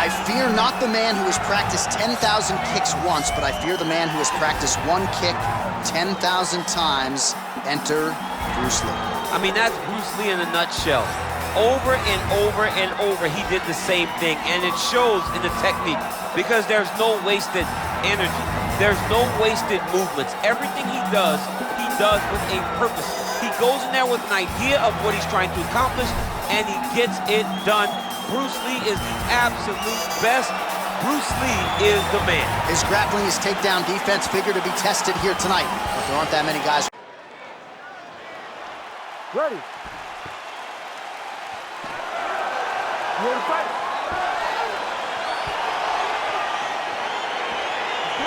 I fear not the man who has practiced 10,000 kicks once, but I fear the man who has practiced one kick 10,000 times. Enter Bruce Lee. I mean, that's Bruce Lee in a nutshell. Over and over and over, he did the same thing, and it shows in the technique because there's no wasted energy. There's no wasted movements. Everything he does with a purpose. He goes in there with an idea of what he's trying to accomplish, and he gets it done. Bruce Lee is the absolute best. Bruce Lee is the man. His grappling, his takedown defense figure to be tested here tonight, but there aren't that many guys. Ready. You ready to fight?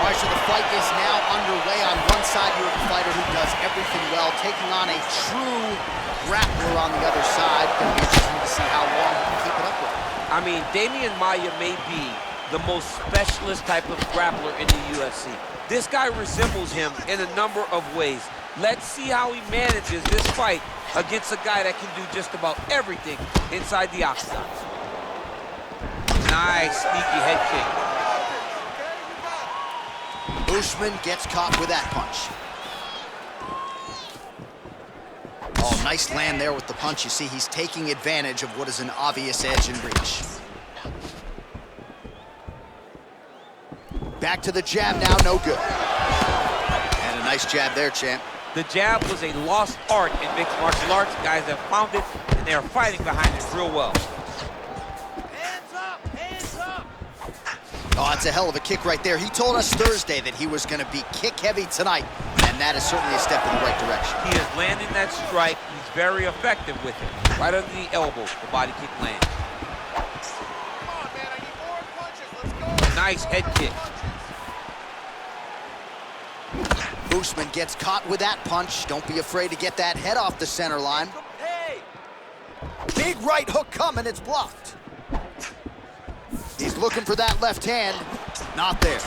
All right, so the fight is now underway. On one side, you have a fighter who does everything well, taking on a true grappler on the other side. Going to be interesting to see how long he can keep it up with. I mean, Damian Maia may be the most specialist type of grappler in the UFC. This guy resembles him in a number of ways. Let's see how he manages this fight against a guy that can do just about everything inside the octagon. Nice, sneaky head kick. Usman gets caught with that punch. Oh, nice land there with the punch. You see, he's taking advantage of what is an obvious edge in reach. Back to the jab now, no good. And a nice jab there, champ. The jab was a lost art in mixed martial arts. Guys have found it, and they are fighting behind it real well. Hands up! Hands up! Oh, that's a hell of a kick right there. He told us Thursday that he was going to be kick-heavy tonight, and that is certainly a step in the right direction. He is landing that strike. He's very effective with it. Right under the elbow, the body kick lands. Come on, man, I need more punches. Let's go! Nice head kick. Usman gets caught with that punch. Don't be afraid to get that head off the center line. Hey! Big right hook coming, it's blocked. He's looking for that left hand. Not there.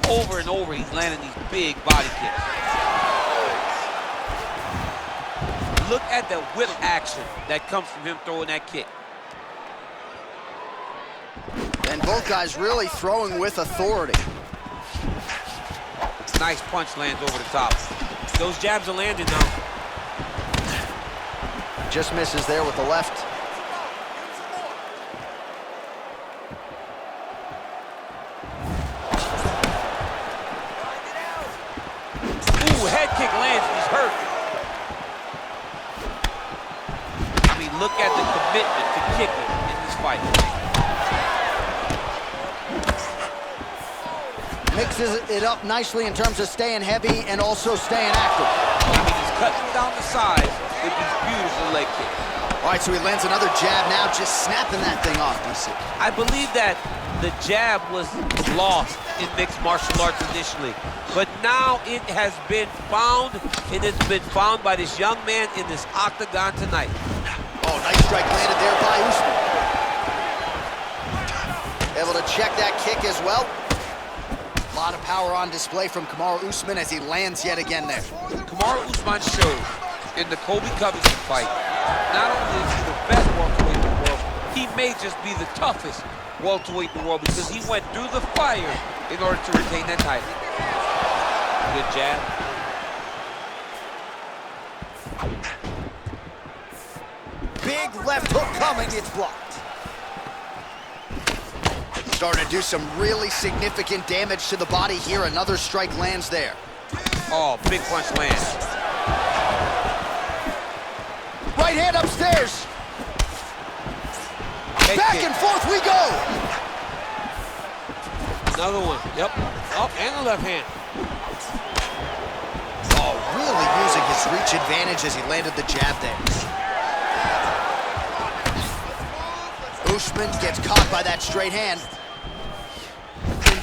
Over and over, he's landing these big body kicks. Look at the whip action that comes from him throwing that kick. And both guys really throwing with authority. Nice punch lands over the top. Those jabs are landing now. Just misses there with the left. Ooh, head kick lands, he's hurt. I mean, look at the commitment to kicking in this fight. Mixes it up nicely in terms of staying heavy and also staying active. I mean, he's cutting down the sides with these beautiful leg kicks. All right, so he lands another jab now, just snapping that thing off, DC. I believe that the jab was lost in mixed martial arts initially, but now it has been found, and it's been found by this young man in this octagon tonight. Oh, nice strike landed there by Usman. Able to check that kick as well. A lot of power on display from Kamaru Usman as he lands yet again there. Kamaru Usman showed in the Colby Covington fight, not only is he the best welterweight in the world, he may just be the toughest welterweight in the world because he went through the fire in order to retain that title. Good jab. Big left hook coming, it's blocked. Starting to do some really significant damage to the body here. Another strike lands there. Oh, big punch lands. Right hand upstairs. Head Back kick. and forth we go. Another one. Yep. Oh, and the left hand. Oh, really using his reach advantage as he landed the jab there. Usman gets caught by that straight hand.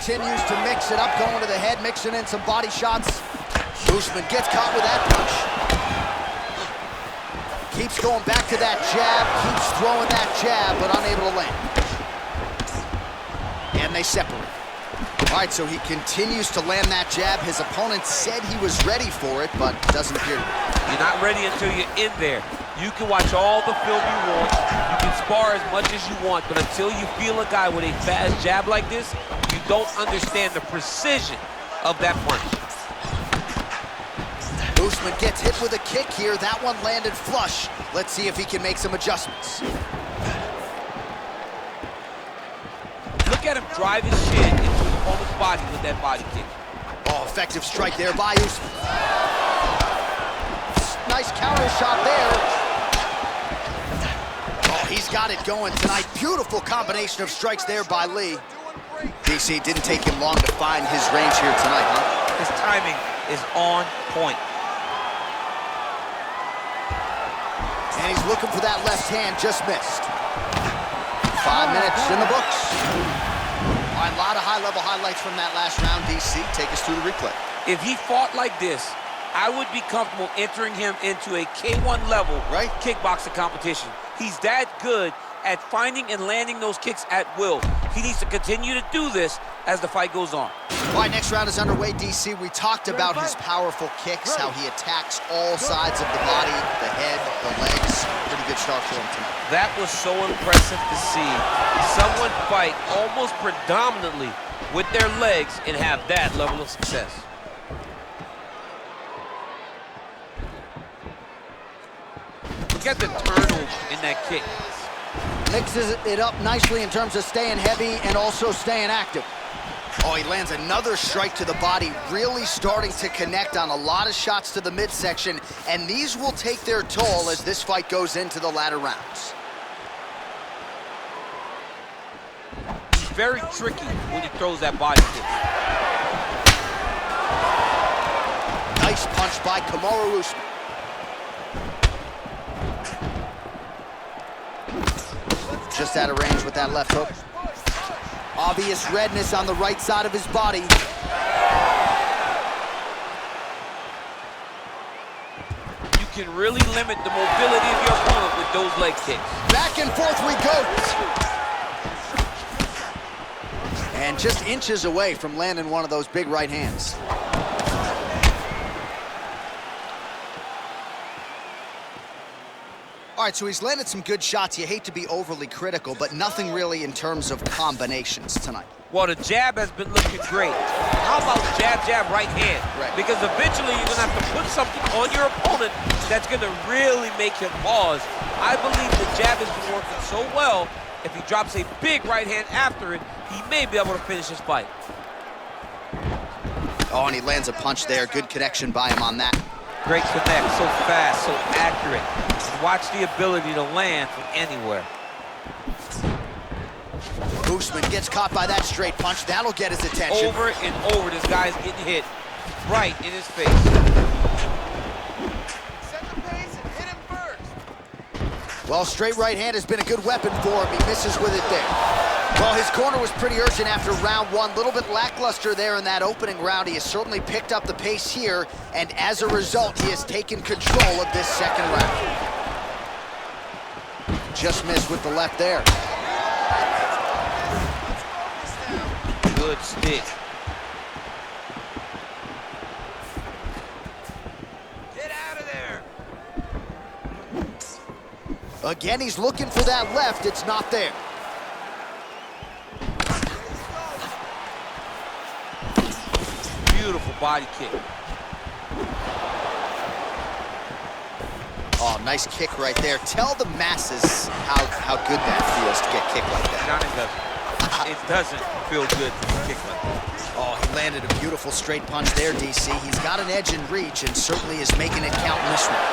Continues to mix it up, going to the head, mixing in some body shots. Usman gets caught with that punch. Keeps going back to that jab, keeps throwing that jab, but unable to land. And they separate. All right, so he continues to land that jab. His opponent said he was ready for it, but doesn't appear to be. You're not ready until you're in there. You can watch all the film you want, you can spar as much as you want, but until you feel a guy with a fast jab like this, you don't understand the precision of that punch. Usman gets hit with a kick here. That one landed flush. Let's see if he can make some adjustments. Look at him drive his shin into his opponent's body with that body kick. Oh, effective strike there by Usman. Nice counter shot there. Oh, he's got it going tonight. Beautiful combination of strikes there by Lee. DC, didn't take him long to find his range here tonight, huh? His timing is on point. And he's looking for that left hand, just missed. 5 minutes in the books. All right, a lot of high-level highlights from that last round, DC. Take us through the replay. If he fought like this, I would be comfortable entering him into a K1 level kickboxing competition. He's that good at finding and landing those kicks at will. He needs to continue to do this as the fight goes on. All right, next round is underway, DC. We talked about his powerful kicks, how he attacks all sides of the body, the head, the legs. Pretty good start for him tonight. That was so impressive to see. Someone fight almost predominantly with their legs and have that level of success. Look at the turnover in that kick. Mixes it up nicely in terms of staying heavy and also staying active. Oh, he lands another strike to the body, really starting to connect on a lot of shots to the midsection, and these will take their toll as this fight goes into the latter rounds. He's very tricky when he throws that body kick. Nice punch by Kamaru Usman. Just out of range with that left hook. Obvious redness on the right side of his body. You can really limit the mobility of your opponent with those leg kicks. Back and forth we go. And just inches away from landing one of those big right hands. All right, so he's landed some good shots. You hate to be overly critical, but nothing really in terms of combinations tonight. Well, the jab has been looking great. How about jab, jab, right hand? Right. Because eventually you're gonna have to put something on your opponent that's gonna really make him pause. I believe the jab has been working so well, if he drops a big right hand after it, he may be able to finish his fight. Oh, and he lands a punch there. Good connection by him on that. Great connect, so fast, so accurate. And watch the ability to land from anywhere. Usman gets caught by that straight punch. That'll get his attention. Over and over, this guy's getting hit right in his face. Set the pace and hit him first. Well, straight right hand has been a good weapon for him. He misses with it there. Well, his corner was pretty urgent after round one. A little bit lackluster there in that opening round. He has certainly picked up the pace here, and as a result, he has taken control of this second round. Just missed with the left there. Good stick. Get out of there. Again, he's looking for that left. It's not there. Beautiful body kick. Oh, nice kick right there. Tell the masses how good that feels to get kicked like that. Johnny doesn't. It doesn't feel good to kick like that. Oh, he landed a beautiful straight punch there, DC. He's got an edge in reach and certainly is making it count in this one.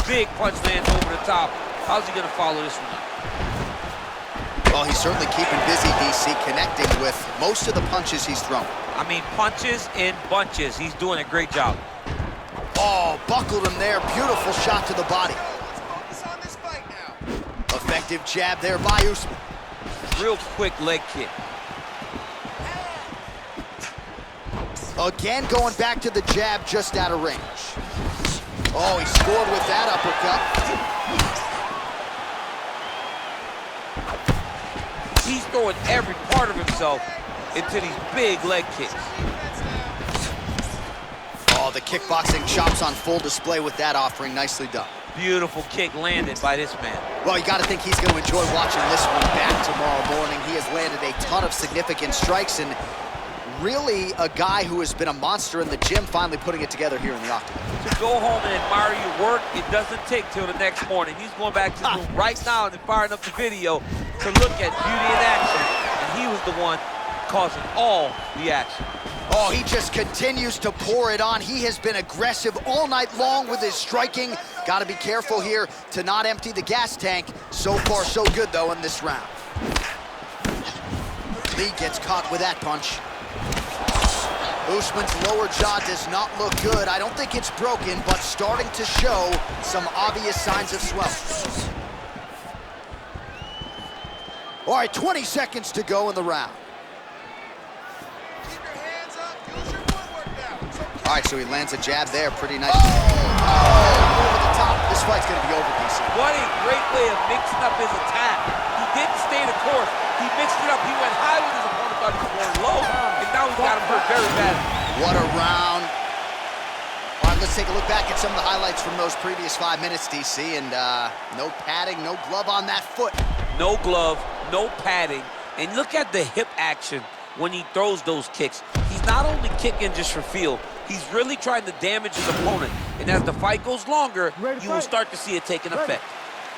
Big punch lands over the top. How's he gonna follow this one up? Well, he's certainly keeping busy, DC, connecting with most of the punches he's thrown. I mean, punches in bunches. He's doing a great job. Oh, buckled him there. Beautiful shot to the body. Let's focus on this fight now. Effective jab there by Usman. Real quick leg kick. Again, going back to the jab just out of range. Oh, he scored with that uppercut. He's He's throwing every part of himself into these big leg kicks. the kickboxing chops on full display with that offering. Nicely done. Beautiful kick landed by this man. Well, you got to think he's going to enjoy watching this one back tomorrow morning. He has landed a ton of significant strikes, and really a guy who has been a monster in the gym, finally putting it together here in the octagon. To go home and admire your work, it doesn't take till the next morning. He's going back to the room right now and firing up the video to look at beauty in action, and he was the one causing all the action. Oh, he just continues to pour it on. He has been aggressive all night long with his striking. Got to be careful here to not empty the gas tank. So far, so good, though, in this round. Lee gets caught with that punch. Usman's lower jaw does not look good. I don't think it's broken, but starting to show some obvious signs of swelling. All right, 20 seconds to go in the round. All right, so he lands a jab there, pretty nice. Over the top. This fight's gonna be over, DC. What a great way of mixing up his attack. He didn't stay the course. He mixed it up. He went high with his opponent, thought he was going low, and now he's got him hurt very bad. What a round. All right, let's take a look back at some of the highlights from those previous 5 minutes, DC, and no padding, no glove on that foot. No glove, no padding, and look at the hip action when he throws those kicks. He's not only kicking just for feel, he's really trying to damage his opponent. And as the fight goes longer, you will start to see it take an effect.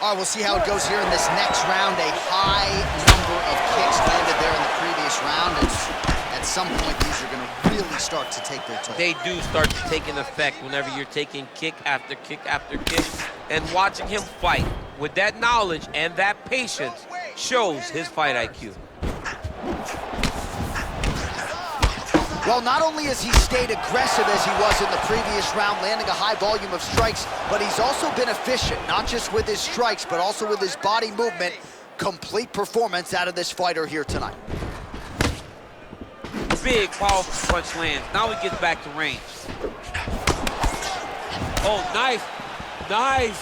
All right, we'll see how it goes here in this next round. A high number of kicks landed there in the previous round. And at some point, these are going to really start to take their toll. They do start to take an effect whenever you're taking kick after kick after kick. And watching him fight with that knowledge and that patience shows his fight IQ. Well, not only has he stayed aggressive as he was in the previous round, landing a high volume of strikes, but he's also been efficient, not just with his strikes, but also with his body movement. Complete performance out of this fighter here tonight. Big, powerful punch lands. Now he gets back to range. Oh, nice. Nice.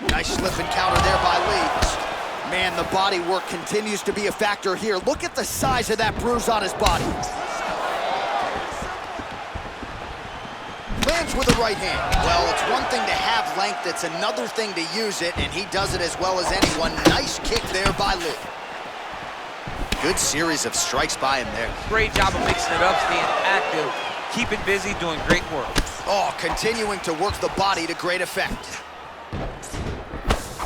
Nice slip and counter there by Lee. Man, the body work continues to be a factor here. Look at the size of that bruise on his body. Lands with the right hand. Well, it's one thing to have length, it's another thing to use it, and he does it as well as anyone. Nice kick there by Lee. Good series of strikes by him there. Great job of mixing it up, staying active, keeping busy, doing great work. Oh, continuing to work the body to great effect.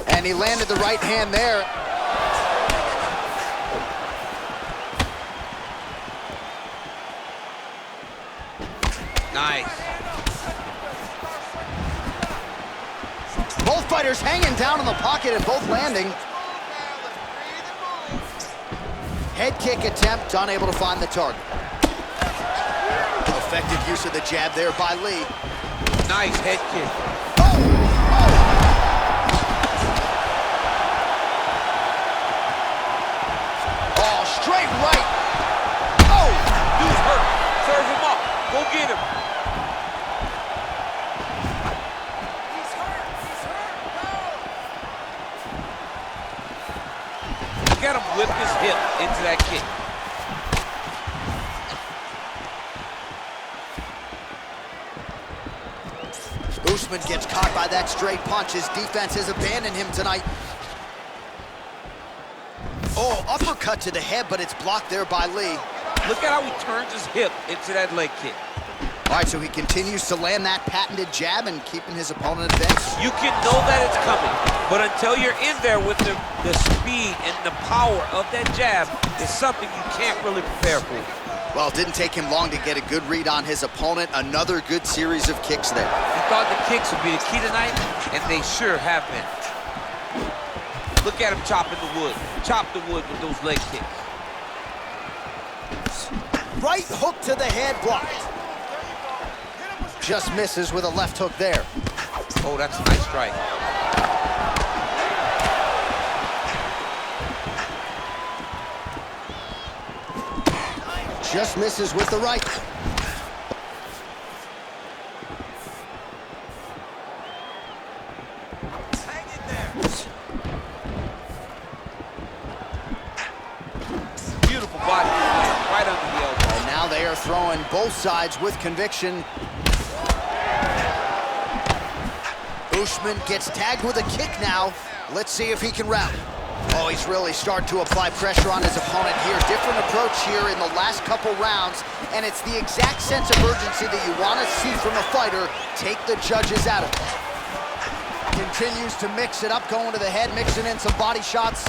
And he landed the right hand there. Nice. Both fighters hanging down in the pocket and both landing. Head kick attempt, unable to find the target. Effective use of the jab there by Lee. Nice head kick. Straight right. Oh! Dude's hurt. Serve him up. Go get him. He's hurt. He's hurt. Look at him whip his hip into that kick. Usman gets caught by that straight punch. His defense has abandoned him tonight. Oh, uppercut to the head, but it's blocked there by Lee. Look at how he turns his hip into that leg kick. All right, so he continues to land that patented jab and keeping his opponent at bay. You can know that it's coming, but until you're in there with the speed and the power of that jab, it's something you can't really prepare for. Well, it didn't take him long to get a good read on his opponent. Another good series of kicks there. He thought the kicks would be the key tonight, and they sure have been. Look at him chopping the wood. Chop the wood with those leg kicks. Right hook to the head, blocked. Just misses with a left hook there. Oh, that's a nice strike. Just misses with the right. Hang in there. Beautiful body right under the elbow. And now they are there, throwing both sides with conviction. Usman gets tagged with a kick now. Let's see if he can rally. Oh, he's really starting to apply pressure on his opponent here. Different approach here in the last couple rounds, and it's the exact sense of urgency that you want to see from a fighter take the judges out of it. Continues to mix it up, going to the head, mixing in some body shots.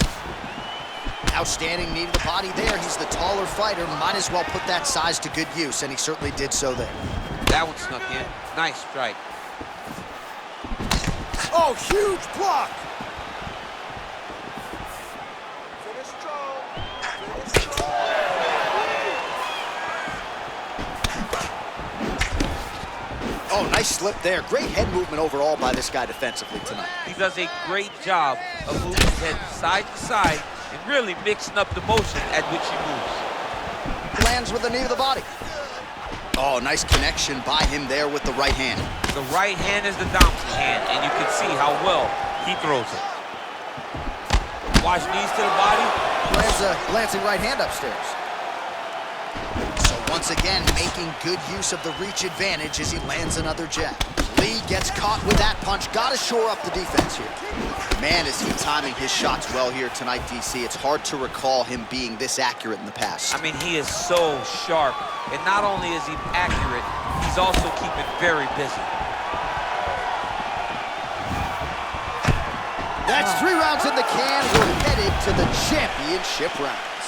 Outstanding knee to the body there. He's the taller fighter. Might as well put that size to good use, and he certainly did so there. That one snuck in. Nice strike. Oh, huge block! Finish strong. Finish strong. Oh, nice slip there. Great head movement overall by this guy defensively tonight. He does a great job of moving his head side to side and really mixing up the motion at which he moves. Lands with the knee to the body. Oh, nice connection by him there with the right hand. The right hand is the dominant hand, and you can see how well he throws it. Watch knees to the body. Lands a glancing right hand upstairs. So once again, making good use of the reach advantage as he lands another jab. Lee gets caught with that punch. Got to shore up the defense here. Man, is he timing his shots well here tonight, DC. It's hard to recall him being this accurate in the past. I mean, he is so sharp, and not only is he accurate, he's also keeping very busy. That's 3 rounds in the can. We're headed to the championship rounds.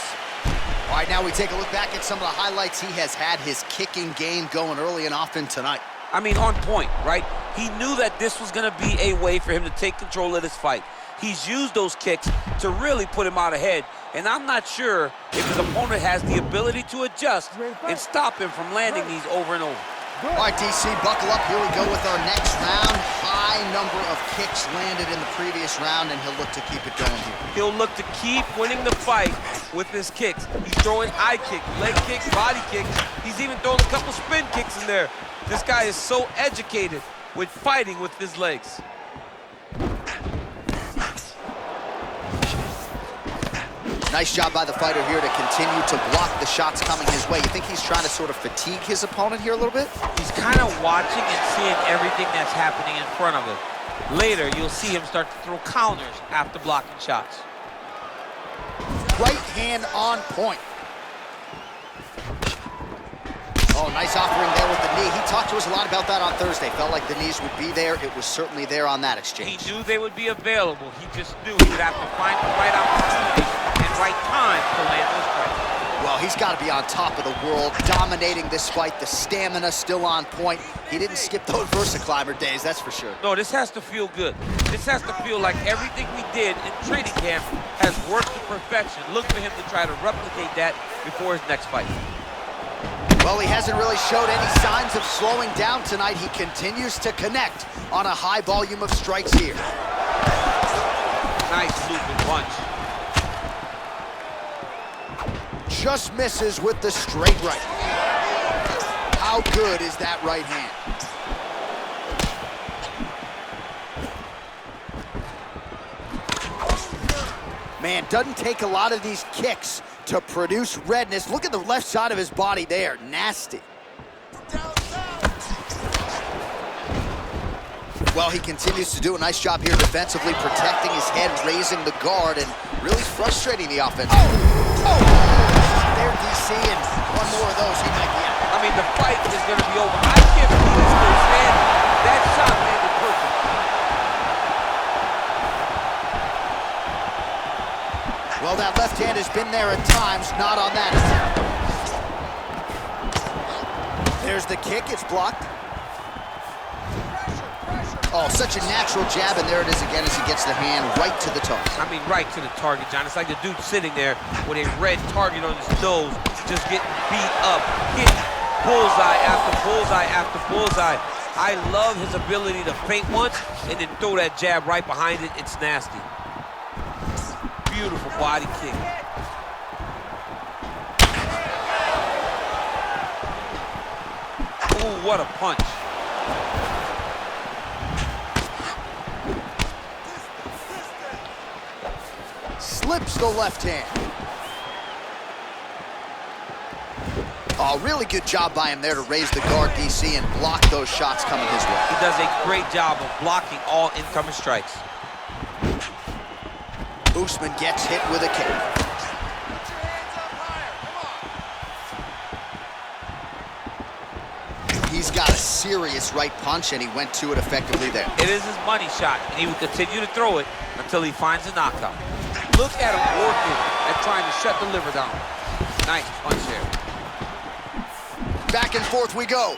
All right, now we take a look back at some of the highlights. He has had his kicking game going early and often tonight. I mean, on point, right? He knew that this was going to be a way for him to take control of this fight. He's used those kicks to really put him out ahead, and I'm not sure if his opponent has the ability to adjust and stop him from landing these over and over. All right, DC, buckle up. Here we go with our next round. High number of kicks landed in the previous round, and he'll look to keep it going here. He'll look to keep winning the fight with his kicks. He's throwing eye kicks, leg kicks, body kicks. He's even throwing a couple spin kicks in there. This guy is so educated with fighting with his legs. Nice job by the fighter here to continue to block the shots coming his way. You think he's trying to sort of fatigue his opponent here a little bit? He's kind of watching and seeing everything that's happening in front of him. Later, you'll see him start to throw counters after blocking shots. Right hand on point. Oh, nice offering there with the knee. He talked to us a lot about that on Thursday. Felt like the knees would be there. It was certainly there on that exchange. He knew they would be available. He just knew he would have to find the right opportunity and right time to land those strikes. Well, he's got to be on top of the world, dominating this fight. The stamina still on point. He didn't skip those Versaclimber days, that's for sure. No, this has to feel good. This has to feel like everything we did in training camp has worked to perfection. Look for him to try to replicate that before his next fight. Well, he hasn't really showed any signs of slowing down tonight. He continues to connect on a high volume of strikes here. Nice looping punch. Just misses with the straight right. How good is that right hand? Man, doesn't take a lot of these kicks to produce redness. Look at the left side of his body there. Nasty. Well, he continues to do a nice job here defensively, protecting his head, raising the guard, and really frustrating the offense. Oh! There, DC, and one more of those, he might be out. I mean, the fight is going to be over. I can't believe he's still standing. That shot landed perfect. Well, that left hand has been there at times, not on that attempt. There's the kick, it's blocked. Oh, such a natural jab, and there it is again as he gets the hand right to the target. I mean, right to the target, John. It's like the dude sitting there with a red target on his nose, just getting beat up, hitting bullseye after bullseye after bullseye. I love his ability to feint once and then throw that jab right behind it. It's nasty. Beautiful body kick. Ooh, what a punch. Slips the left hand. Oh, Oh, really good job by him there to raise the guard, DC, and block those shots coming his way. He does a great job of blocking all incoming strikes. Usman gets hit with a kick. He's got a serious right punch, and he went to it effectively there. It is his money shot, and he will continue to throw it until he finds a knockout. Look at him working at trying to shut the liver down. Nice punch there. Back and forth we go.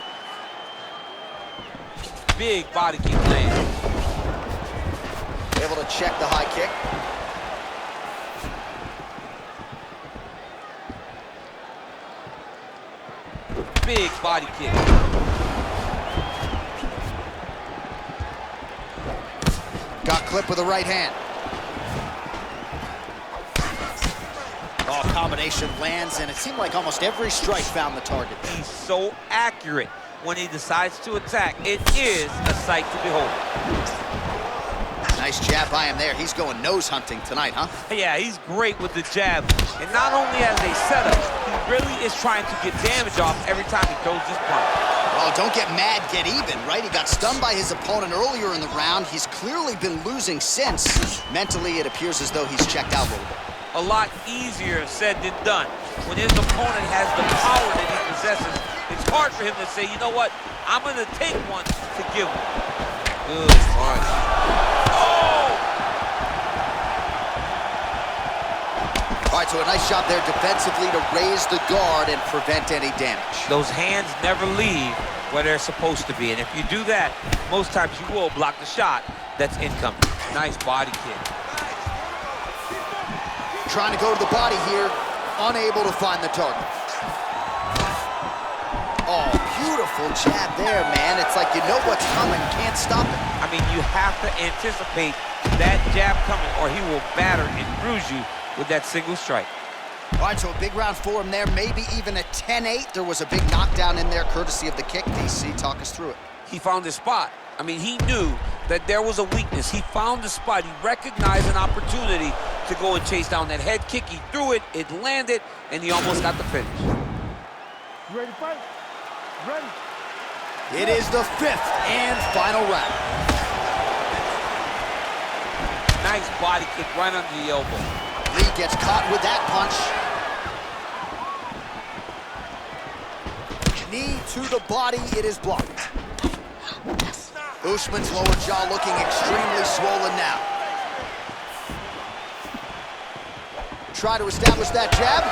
Big body kick land. Able to check the high kick. Big body kick. Got clipped with the right hand. Oh, combination lands, and it seemed like almost every strike found the target. He's so accurate when he decides to attack. It is a sight to behold. Nice jab by him there. He's going nose hunting tonight, huh? Yeah, he's great with the jab. And not only as a setup, he really is trying to get damage off every time he throws this punch. Oh, don't get mad, get even, right? He got stunned by his opponent earlier in the round. He's clearly been losing since. Mentally, it appears as though he's checked out a little bit. A lot easier said than done. When his opponent has the power that he possesses, it's hard for him to say, you know what, I'm gonna take one to give him. Good punch. Oh! All right, so a nice job there defensively to raise the guard and prevent any damage. Those hands never leave where they're supposed to be, and if you do that, most times you will block the shot that's incoming. Nice body kick. Trying to go to the body here, unable to find the target. Oh, beautiful jab there, man. It's like you know what's coming, can't stop it. I mean, you have to anticipate that jab coming or he will batter and bruise you with that single strike. All right, so a big round for him there, maybe even a 10-8. There was a big knockdown in there, courtesy of the kick. DC, talk us through it. He found his spot. I mean, he knew that there was a weakness. He found the spot. He recognized an opportunity to go and chase down that head kick. He threw it, it landed, and he almost got the finish. You ready to fight? Ready. It is the 5th and final round. Nice body kick right under the elbow. Lee gets caught with that punch. Knee to the body, it is blocked. Usman's lower jaw looking extremely swollen now. Try to establish that jab.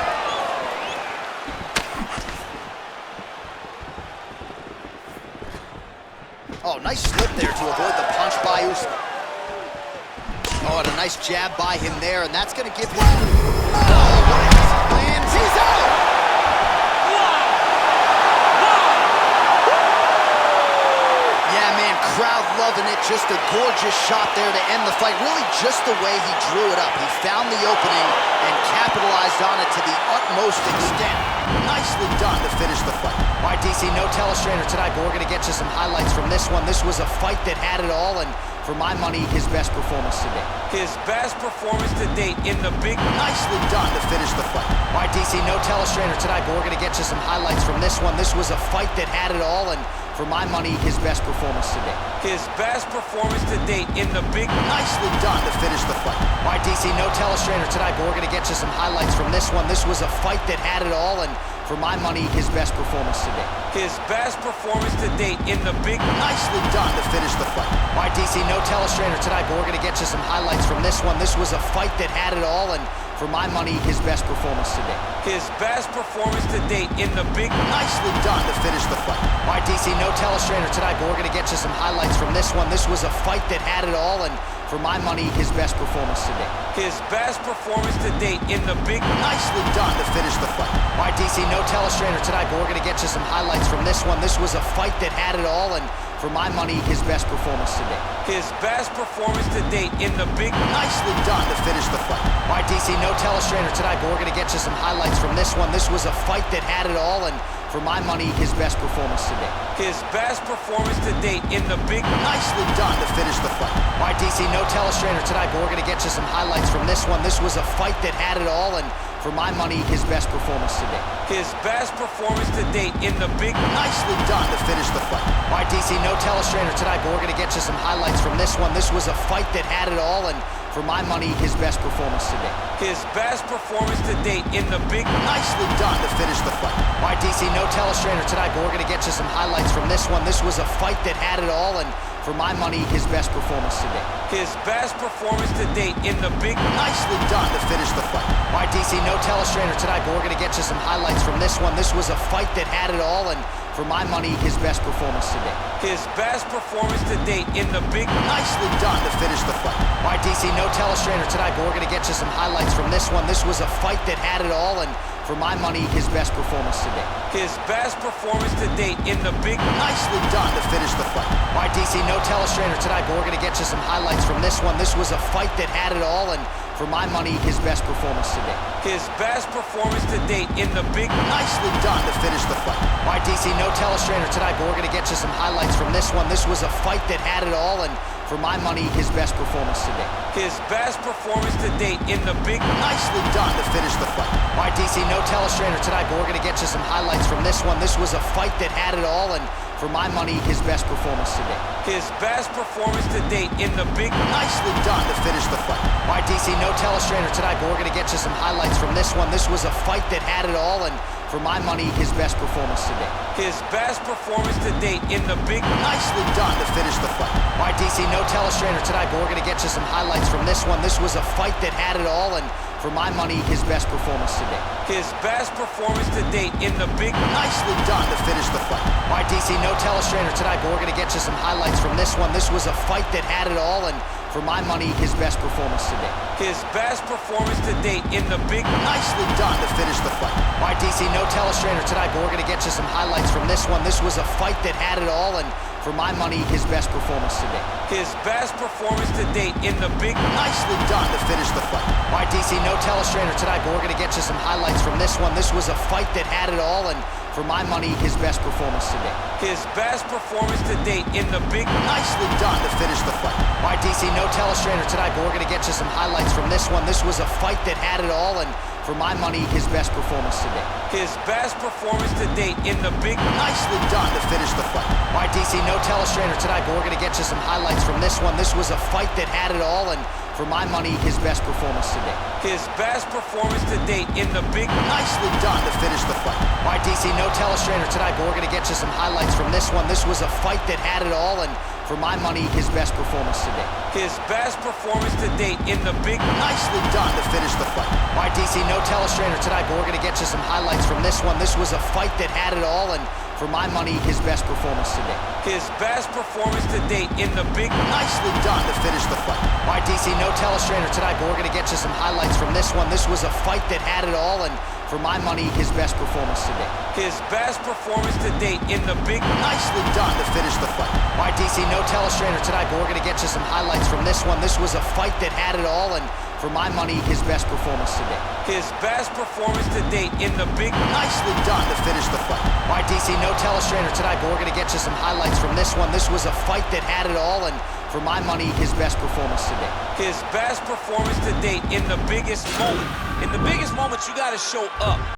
Oh, nice slip there to avoid the punch by Usman. Oh, and a nice jab by him there, and that's going to give him... Oh, what a lands, he's out! Yeah, man, crowd loving it. Just a gorgeous shot there to end the fight. Really just the way he drew it up. He found the opening and capitalized on it to the utmost extent. Nicely done to finish the fight. All right, DC, no telestrator tonight, but we're going to get you some highlights from this one. This was a fight that had it all, and for my money, his best performance to date. His best performance to date in the big... Nicely done to finish the fight. All right, DC, no telestrator tonight, but we're going to get you some highlights from this one. This was a fight that had it all, and for my money, his best performance to date. His best performance to date in the big... Nicely done to finish the fight. All right, DC, no telestrator tonight, but we're going to get you some highlights from this one. This was a fight that had it all, and for my money, his best performance to date. His best performance to date in the big... Nicely done to finish the fight. All right, DC, no telestrator tonight, but we're going to get you some highlights from this one. This was a fight that had it all, and for my money, his best performance to date. His best performance to date in the big... Nicely done to finish the fight. All right, DC, no telestrator tonight, but we're going to get you some highlights from this one. This was a fight that had it all, and for my money, his best performance to date. His best performance to date in the big... Nicely done to finish the fight. All right, DC, no telestrator tonight, but we're going to get you some highlights from this one. This was a fight that had it all, and for my money, his best performance to date. His best performance to date in the big... Nicely done to finish the fight. All right, DC, no telestrator tonight, but we're going to get you some highlights from this one. This was a fight that had it all, and for my money, his best performance to date. His best performance to date in the big... Nicely done to finish the fight. All right, DC, no telestrator tonight, but we're going to get you some highlights from this one. This was a fight that had it all, and for my money, his best performance to date. His best performance to date in the big... Nicely done to finish the fight. All right, DC, no telestrator tonight, but we're going to get you some highlights from this one. This was a fight that had it all, and for my money, his best performance to date. His best performance to date in the big... Nicely done to finish the fight. All right, DC, no telestrator tonight, but we're going to get you some highlights from this one. This was a fight that had it all, and for my money, his best performance to date. His best performance to date in the big... Nicely done to finish the fight. All right, DC, no telestrator tonight, but we're going to get you some highlights from this one. This was a fight that had it all, and for my money, his best performance to date. His best performance to date in the big... Nicely done to finish the fight. All right, DC, no telestrator tonight, but we're going to get you some highlights from this one. This was a fight that had it all, and for my money, his best performance to date. His best performance to date in the big... Nicely done to finish the fight. All right, DC, no telestrator tonight, but we're going to get you some highlights from this one. This was a fight that had it all, and for my money, his best performance to date. His best performance to date in the big... Nicely done to finish the fight. All right, DC, no telestrator tonight, but we're going to get you some highlights from this one. This was a fight that had it all, and for my money, his best performance to date. His best performance to date in the big... Nicely done to finish the fight. All right, DC, no telestrator tonight, but we're going to get you some highlights from this one. This was a fight that had it all, and for my money, his best performance to date. His best performance to date in the big... Nicely done to finish the fight. All right, DC, no telestrator tonight, but we're going to get you some highlights from this one. This was a fight that had it all, and for my money, his best performance to date. His best performance to date in the big... Nicely done to finish the fight. All right, DC, no telestrator tonight, but we're going to get you some highlights from this one. This was a fight that had it all, and for my money, his best performance to date. His best performance to date in the big... Nicely done to finish the fight. All right, DC, no telestrator tonight, but we're going to get you some highlights from this one. This was a fight that had it all, and for my money, his best performance to date. His best performance to date in the big... Nicely done to finish the fight. All right, DC, no telestrator tonight, but we're going to get you some highlights from this one. This was a fight that had it all, and for my money, his best performance to date. His best performance to date in the big... Nicely done to finish the fight. All right, DC, no telestrator tonight, but we're going to get you some highlights from this one. This was a fight that had it all, and for my money, his best performance to date. His best performance to date in the big... Nicely done to finish the fight. All right, DC, no telestrator tonight, but we're going to get you some highlights from this one. This was a fight that had it all, and for my money, his best performance to date. His best performance to date in the big... Nicely done to finish the fight. All right, DC, no telestrator tonight, but we're going to get you some highlights from this one. This was a fight that had it all, and for my money, his best performance to date. His best performance to date in the big... Nicely done to finish the fight. All right, DC, no telestrator tonight, but we're going to get you some highlights from this one. This was a fight that had it all, and for my money, his best performance to date. His best performance to date in the big... Nicely done to finish the fight. All right, DC, no telestrator tonight, but we're going to get you some highlights from this one. This was a fight that had it all, and for my money, his best performance to date. His best performance to date in the big... Nicely done to finish the fight. All right, DC, no telestrator tonight, but we're going to get you some highlights from this one. This was a fight that had it all, and for my money, his best performance to date. His best performance to date in the big... Nicely done to finish the fight. All right, DC, no telestrator tonight, but we're going to get you some highlights from this one. This was a fight that had it all, and for my money, his best performance to date. His best performance to date in the big... Nicely done to finish the fight. All right, DC, no telestrator tonight, but we're going to get you some highlights from this one. This was a fight that had it all, and for my money, his best performance to date. His best performance to date in the biggest moment. In the biggest moments, you got to show up.